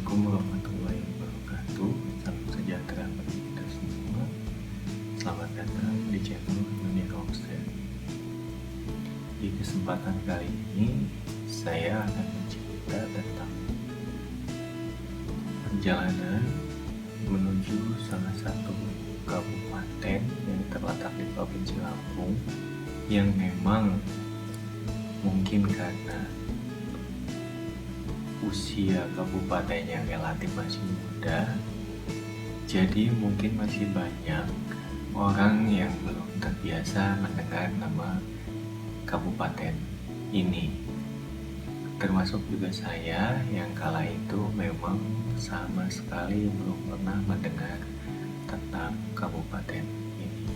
Assalamualaikum warahmatullahi wabarakatuh. Salam sejahtera bagi kita semua. Selamat datang di channel Dunia Homestay. Di kesempatan kali ini, saya akan bercerita tentang perjalanan menuju salah satu kabupaten yang terletak di Provinsi Lampung, yang memang mungkin karena usia kabupatennya relatif masih muda, jadi mungkin masih banyak orang yang belum terbiasa mendengar nama kabupaten ini, termasuk juga saya yang kala itu memang sama sekali belum pernah mendengar tentang kabupaten ini.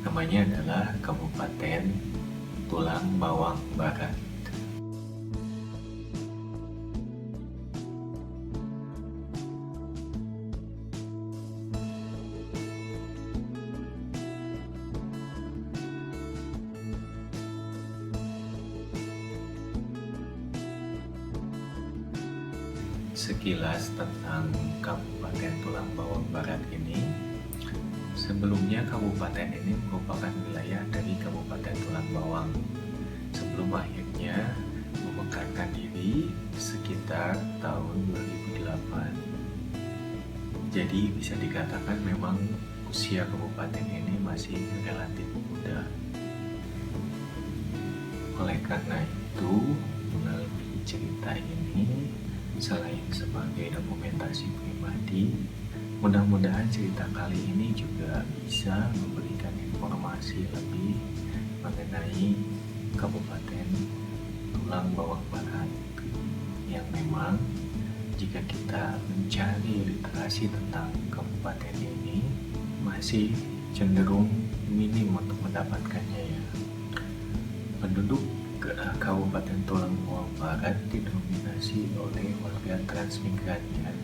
Namanya adalah Kabupaten Tulang Bawang Barat. Sekilas tentang Kabupaten Tulang Bawang Barat ini. Sebelumnya kabupaten ini merupakan wilayah dari Kabupaten Tulang Bawang sebelum akhirnya memekarkan diri sekitar tahun 2008. Jadi bisa dikatakan memang usia kabupaten ini masih relatif muda. Oleh karena itu, melalui cerita ini, selain sebagai dokumentasi pribadi, mudah-mudahan cerita kali ini juga bisa memberikan informasi lebih mengenai Kabupaten Tulang Bawang Barat, yang memang jika kita mencari literasi tentang kabupaten ini masih cenderung minim untuk mendapatkannya ya. Penduduk Kabupaten Tulang Bawang Barat didominasi oleh warga transmigran ya,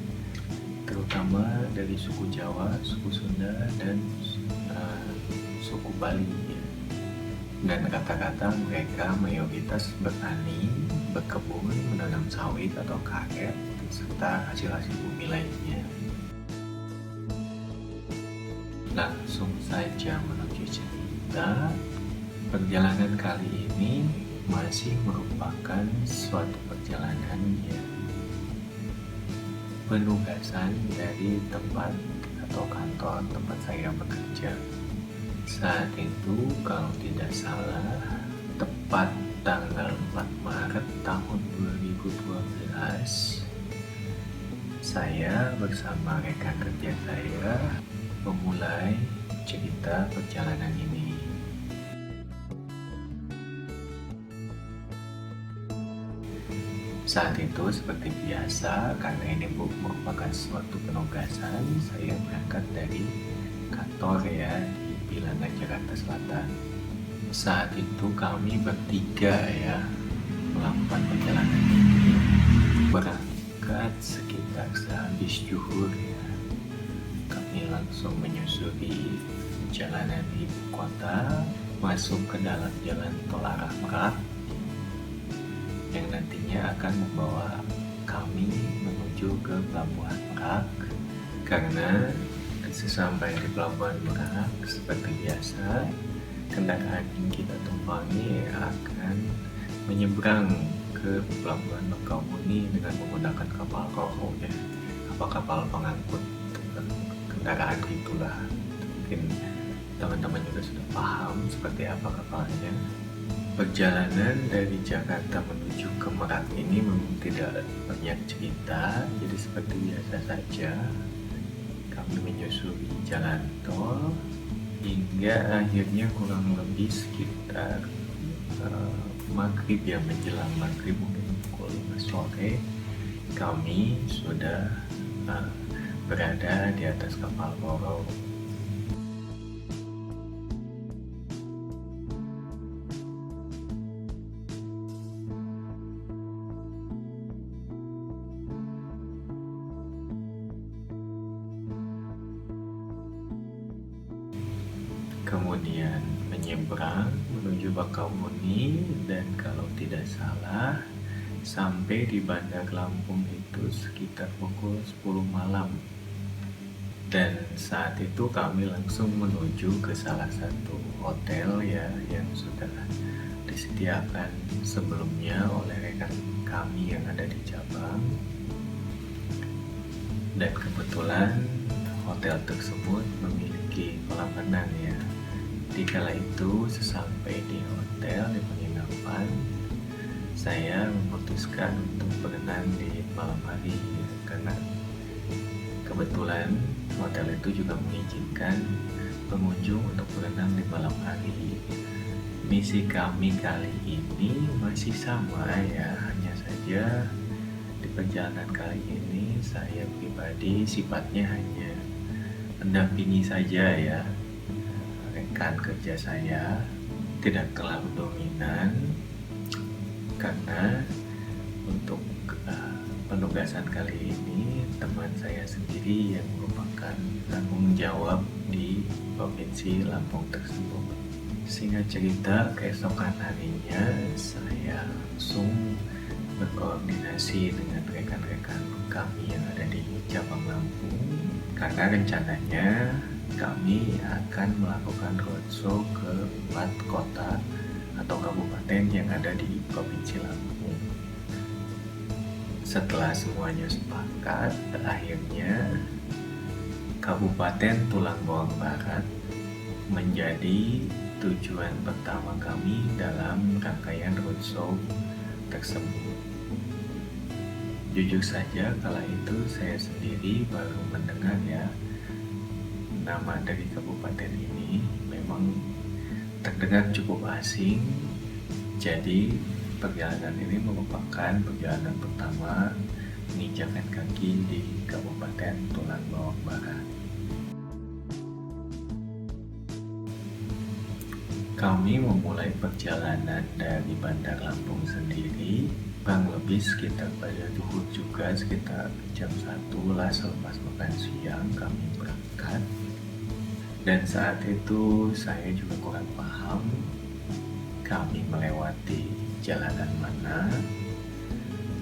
terutama dari suku Jawa, suku Sunda, dan suku Bali ya. Dan rata-rata mereka mayoritas bertani, berkebun, menanam sawit atau karet, serta hasil-hasil bumi lainnya. Langsung saja menuju cerita. Perjalanan kali ini masih merupakan suatu perjalanan yang penugasan dari tempat atau kantor tempat saya bekerja. Saat itu kalau tidak salah tepat tanggal 4 Maret tahun 2012, saya bersama rekan kerja saya memulai cerita perjalanan ini. Saat itu seperti biasa, karena ini merupakan suatu penugasan, saya berangkat dari kantor ya di Bilangan, Jakarta Selatan. Saat itu kami bertiga ya melakukan perjalanan ini, berangkat sekitar sehabis zuhur ya. Kami langsung menyusuri jalanan ibu kota, masuk ke dalam jalan tol arah Merak yang nantinya akan membawa kami menuju ke Pelabuhan Merak. Karena sesampai di Pelabuhan Merak, seperti biasa, kendaraan yang kita tumpangi akan menyeberang ke Pelabuhan Bakauheni dengan menggunakan kapal ro-ro ya, kapal pengangkut kendaraan gitulah. Mungkin teman-teman juga sudah paham seperti apa kapalnya. Perjalanan dari Jakarta menuju ke Merak ini memang tidak banyak cerita, jadi seperti biasa saja kami menyusuri jalan tol hingga akhirnya kurang lebih sekitar maghrib ya, menjelang maghrib mungkin pukul 5 sore kami sudah berada di atas kapal ro-ro. Kemudian menyeberang menuju Bakauheni, dan kalau tidak salah Sampai di Bandar Lampung itu sekitar pukul 10 malam. Dan saat itu kami langsung menuju ke salah satu hotel ya yang sudah disediakan sebelumnya oleh rekan kami yang ada di cabang. Dan kebetulan hotel tersebut memiliki kolam renang ya. Di kala itu sesampai di hotel di penginapan, saya memutuskan untuk berenang di malam hari ya, karena kebetulan hotel itu juga mengizinkan pengunjung untuk berenang di malam hari. Misi kami kali ini masih sama ya, hanya saja di perjalanan kali ini saya pribadi sifatnya hanya mendampingi saja ya rekan kerja saya, tidak terlalu dominan karena untuk penugasan kali ini teman saya sendiri yang merupakan tanggung jawab di Provinsi Lampung tersebut. Singkat cerita, keesokan harinya saya langsung berkoordinasi dengan rekan-rekan kami yang ada di cabang Lampung karena rencananya kami akan melakukan roadshow ke 4 kota atau kabupaten yang ada di Provinsi Lampung. Setelah semuanya sepakat, akhirnya Kabupaten Tulang Bawang Barat menjadi tujuan pertama kami dalam rangkaian roadshow tersebut. Jujur saja kala itu saya sendiri baru mendengar ya nama dari kabupaten ini, memang terdengar cukup asing. Jadi perjalanan ini merupakan perjalanan pertama menginjakkan kaki di Kabupaten Tulang Bawang Barat. Kami memulai perjalanan dari Bandar Lampung sendiri kurang lebih sekitar pada duhur juga, sekitar jam 1 lah selepas makan siang kami berangkat. Dan saat itu saya juga kurang paham kami melewati jalanan mana,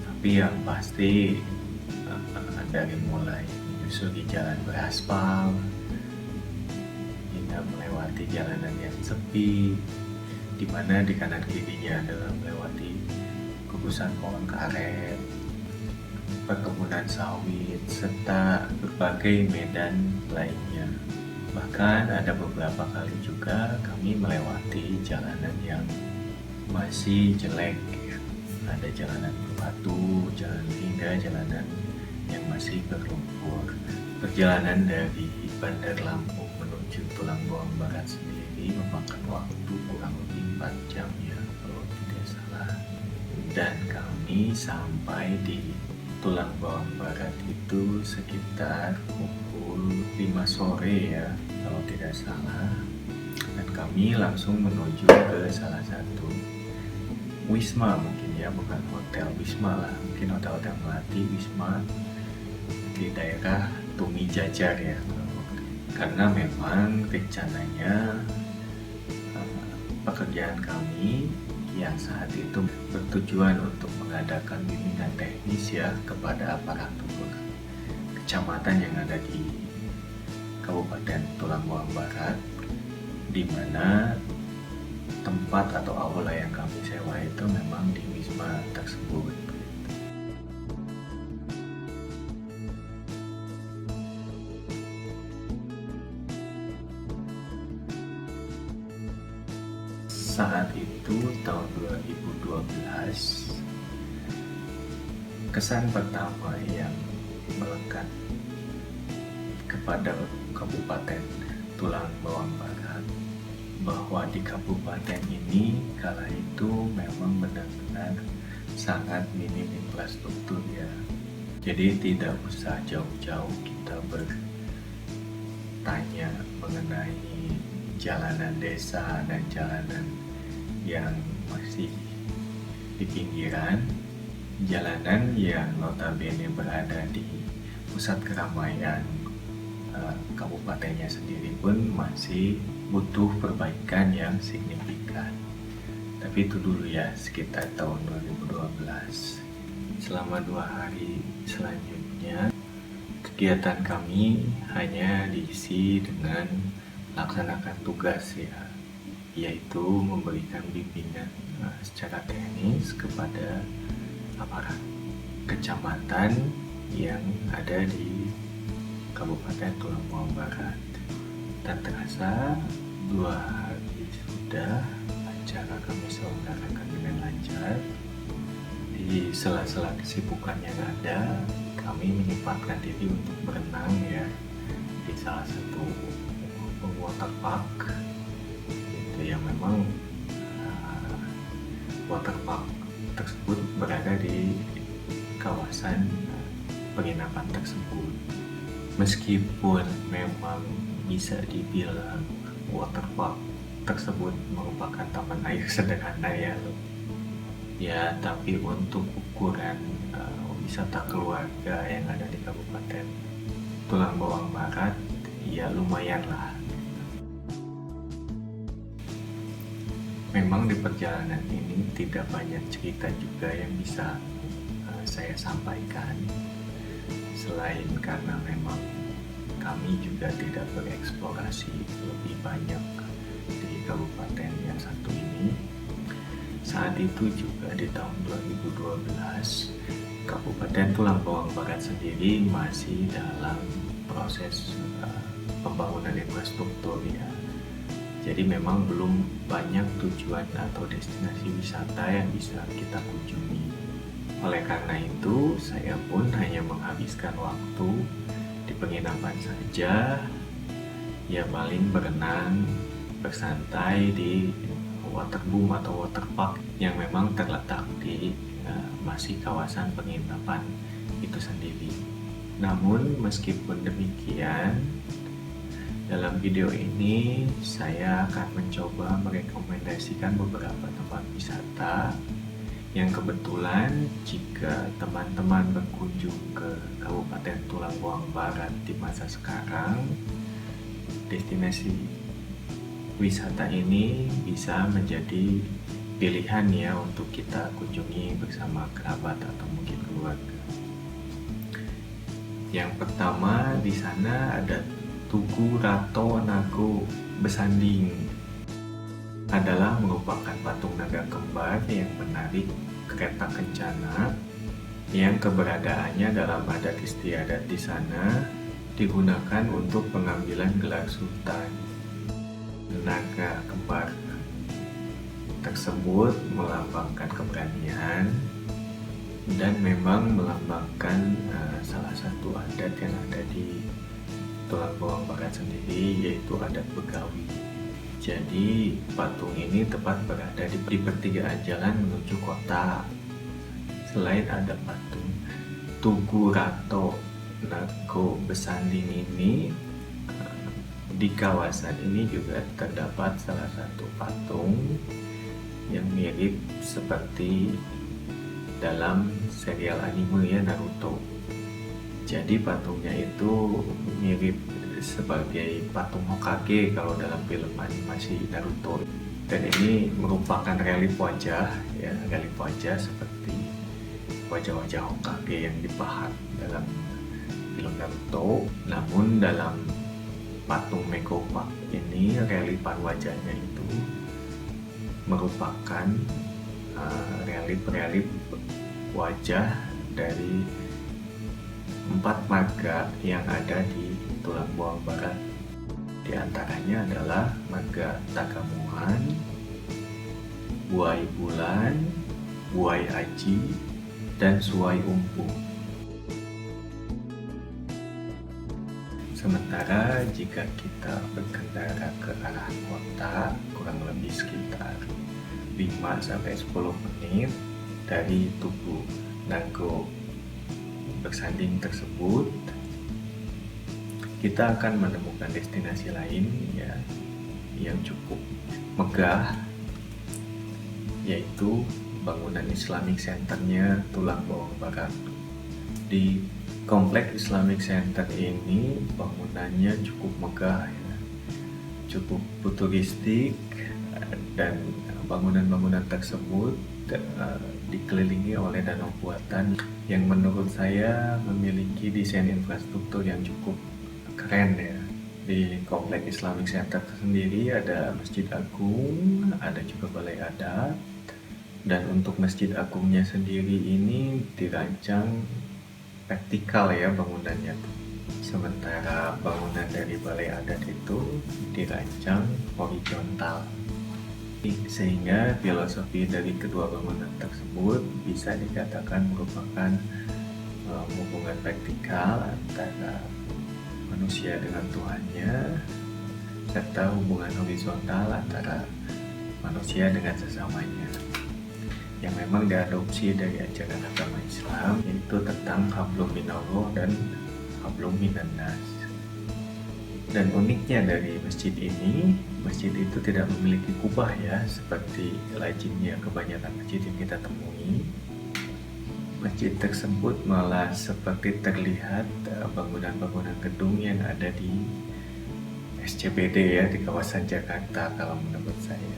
tapi yang pasti dari mulai menyusuri jalan beraspal hingga melewati jalanan yang sepi, di mana di kanan kirinya adalah melewati gugusan pohon karet, perkebunan sawit, serta berbagai medan lainnya. Bahkan ada beberapa kali juga kami melewati jalanan yang masih jelek, ada jalanan berbatu, hingga jalanan yang masih berlumpur. Perjalanan dari Bandar Lampung menuju Tulang Bawang Barat sendiri memakan waktu kurang lebih 4 jam ya kalau tidak salah. Dan kami sampai di Tulang Bawang Barat itu sekitar pukul 5 sore ya kalau tidak salah. Dan kami langsung menuju ke salah satu wisma, mungkin ya, bukan hotel, wisma lah, mungkin hotel-hotel melati, wisma di daerah Tumi Jajar ya. Karena memang rencananya pekerjaan kami yang saat itu bertujuan untuk mengadakan bimbingan teknis ya kepada aparatur kecamatan yang ada di Kabupaten Tulang Bawang Barat, di mana tempat atau aula yang kami sewa itu memang di wisma tersebut. Saat itu tahun 2012, kesan pertama yang melekat kepada Kabupaten Tulang Bawang Barat bahwa di kabupaten ini kala itu memang benar-benar sangat minim infrastruktur ya. Jadi tidak usah jauh-jauh kita bertanya mengenai jalanan desa dan jalanan yang masih di pinggiran, jalanan yang notabene berada di pusat keramaian kabupatennya sendiri pun masih butuh perbaikan yang signifikan. Tapi itu dulu ya, sekitar tahun 2012. selama 2 hari selanjutnya kegiatan kami hanya diisi dengan melaksanakan tugas ya, yaitu memberikan bimbingan secara teknis kepada aparat kecamatan yang ada di Kabupaten Tulang Bawang Barat. Tak terasa 2 hari sudah acara kami selenggarakan dengan lancar. Di sela-sela kesibukan yang ada, kami menyempatkan diri untuk berenang ya di salah satu water park itu yang memang water park tersebut berada di kawasan penginapan tersebut. Meskipun memang bisa dibilang water park tersebut merupakan taman air sederhana ya, tapi untuk ukuran wisata keluarga yang ada di Kabupaten Tulang Bawang Barat ya lumayan lah. Memang di perjalanan ini tidak banyak cerita juga yang bisa saya sampaikan, selain karena memang kami juga tidak bereksplorasi lebih banyak di kabupaten yang satu ini. Saat itu juga di tahun 2012 Kabupaten Tulang Bawang Barat sendiri masih dalam proses pembangunan infrastruktur ya. Jadi memang belum banyak tujuan atau destinasi wisata yang bisa kita kunjungi. Oleh karena itu, saya pun hanya menghabiskan waktu di penginapan saja, ya paling berenang, bersantai di waterboom atau waterpark yang memang terletak di masih kawasan penginapan itu sendiri. Namun meskipun demikian, dalam video ini saya akan mencoba merekomendasikan beberapa tempat wisata yang kebetulan jika teman-teman berkunjung ke Kabupaten Tulang Bawang Barat di masa sekarang, destinasi wisata ini bisa menjadi pilihan ya untuk kita kunjungi bersama kerabat atau mungkin keluarga. Yang pertama di sana ada Tugu Rato Nago Besanding, adalah merupakan patung naga kembar yang menarik kereta kencana yang keberadaannya dalam adat istiadat di sana digunakan untuk pengambilan gelar sultan. Naga kembar tersebut melambangkan keberanian dan memang melambangkan salah satu adat yang ada di Tulang Bawang Barat sendiri, yaitu adat Begawi. Jadi patung ini tepat berada di pertigaan jalan menuju kota. Selain ada patung Tugu Rato Nago Besanding ini, di kawasan ini juga terdapat salah satu patung yang mirip seperti dalam serial anime ya, Naruto. Jadi patungnya itu mirip sebagai patung Hokage kalau dalam film animasi Naruto. Dan ini merupakan relief wajah ya, relief wajah seperti wajah-wajah Hokage yang dipahat dalam film Naruto. Namun dalam patung Mekopak ini relifan wajahnya itu merupakan relief wajah dari 4 marga yang ada di Tulang Bawang Barat. Di antaranya adalah marga Tagamuan, Buai Bulan, Buai Aji, dan Suai Umpu. Sementara jika kita berkendara ke arah kota kurang lebih sekitar 5-10 menit dari Tugu Nago Besanding tersebut, kita akan menemukan destinasi lain ya yang cukup megah, yaitu bangunan Islamic Centernya Tulang Bawang Barat. Di komplek Islamic Center ini bangunannya cukup megah ya, cukup futuristik dan bangunan-bangunan tersebut dikelilingi oleh danau buatan yang menurut saya memiliki desain infrastruktur yang cukup keren ya. Di Komplek Islamic Center sendiri ada Masjid Agung, ada juga Balai Adat, dan untuk Masjid Agungnya sendiri ini dirancang vertikal ya bangunannya. Sementara bangunan dari Balai Adat itu dirancang horizontal. Sehingga filosofi dari kedua bangunan tersebut bisa dikatakan merupakan hubungan vertikal antara manusia dengan Tuhannya, serta hubungan horizontal antara manusia dengan sesamanya, yang memang diadopsi dari ajaran agama Islam, yaitu tentang hablum minallah dan hablum minannas. Dan uniknya dari masjid ini, masjid itu tidak memiliki kubah ya, seperti lazimnya kebanyakan masjid yang kita temui. Masjid tersebut malah seperti terlihat bangunan-bangunan gedung yang ada di SCBD ya, di kawasan Jakarta kalau menurut saya.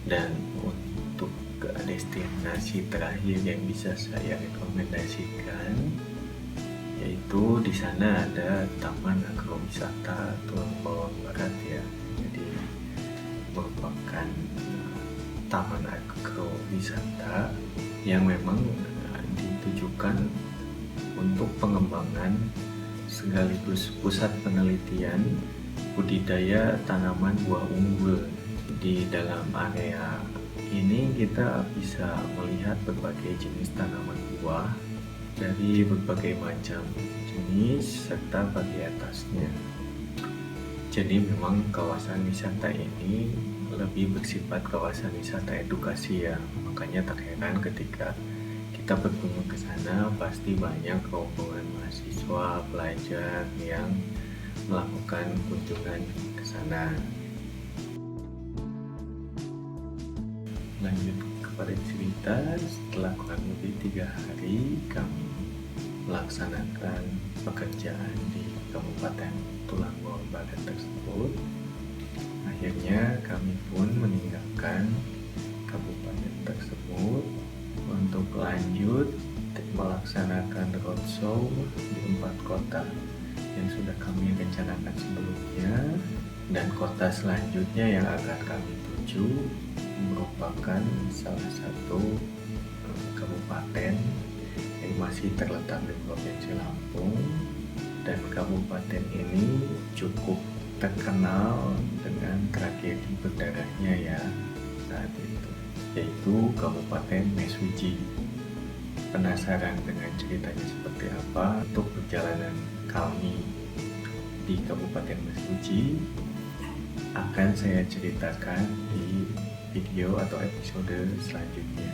Dan untuk destinasi terakhir yang bisa saya rekomendasikan, yaitu di sana ada Taman Agrowisata Tulang Bawang Barat ya. Jadi merupakan taman agrowisata yang memang ditujukan untuk pengembangan sekaligus pusat penelitian budidaya tanaman buah unggul. Di dalam area ini kita bisa melihat berbagai jenis tanaman buah dari berbagai macam jenis serta varietasnya. Jadi memang kawasan wisata ini lebih bersifat kawasan wisata edukasi ya. Makanya tak heran ketika kita berkunjung ke sana pasti banyak rombongan mahasiswa, pelajar yang melakukan kunjungan ke sana. Lanjut kepada cerita, setelah kurang lebih 3 hari kami melaksanakan pekerjaan di Kabupaten Tulang Bawang Barat tersebut, akhirnya kami pun meninggalkan kabupaten tersebut untuk lanjut melaksanakan roadshow di 4 kota yang sudah kami rencanakan sebelumnya, dan kota selanjutnya yang akan kami tuju merupakan salah satu kabupaten yang masih terletak di Provinsi Lampung, dan kabupaten ini cukup terkenal dengan tragedi berdarahnya ya saat itu, yaitu Kabupaten Mesuji. Penasaran dengan ceritanya seperti apa? Untuk perjalanan kami di Kabupaten Mesuji akan saya ceritakan di video atau episode selanjutnya.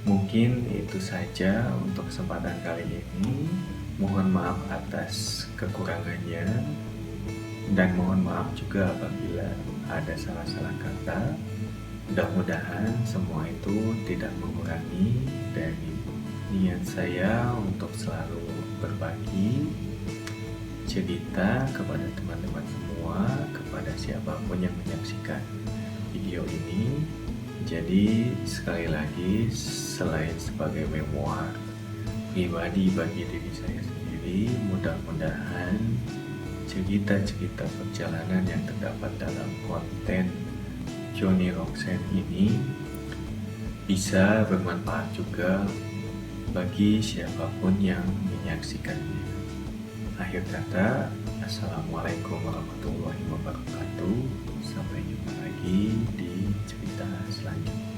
Mungkin itu saja untuk kesempatan kali ini. Mohon maaf atas kekurangannya, dan mohon maaf juga apabila ada salah-salah kata. Mudah-mudahan semua itu tidak mengurangi dari niat saya untuk selalu berbagi cerita kepada teman-teman semua, kepada siapapun yang menyaksikan video ini. Jadi sekali lagi, selain sebagai memoir pribadi bagi diri saya sendiri, mudah-mudahan cerita-cerita perjalanan yang terdapat dalam konten Johnny Roxen ini bisa bermanfaat juga bagi siapapun yang menyaksikannya. Akhir kata, Assalamualaikum warahmatullahi wabarakatuh. Sampai jumpa lagi di cerita selanjutnya.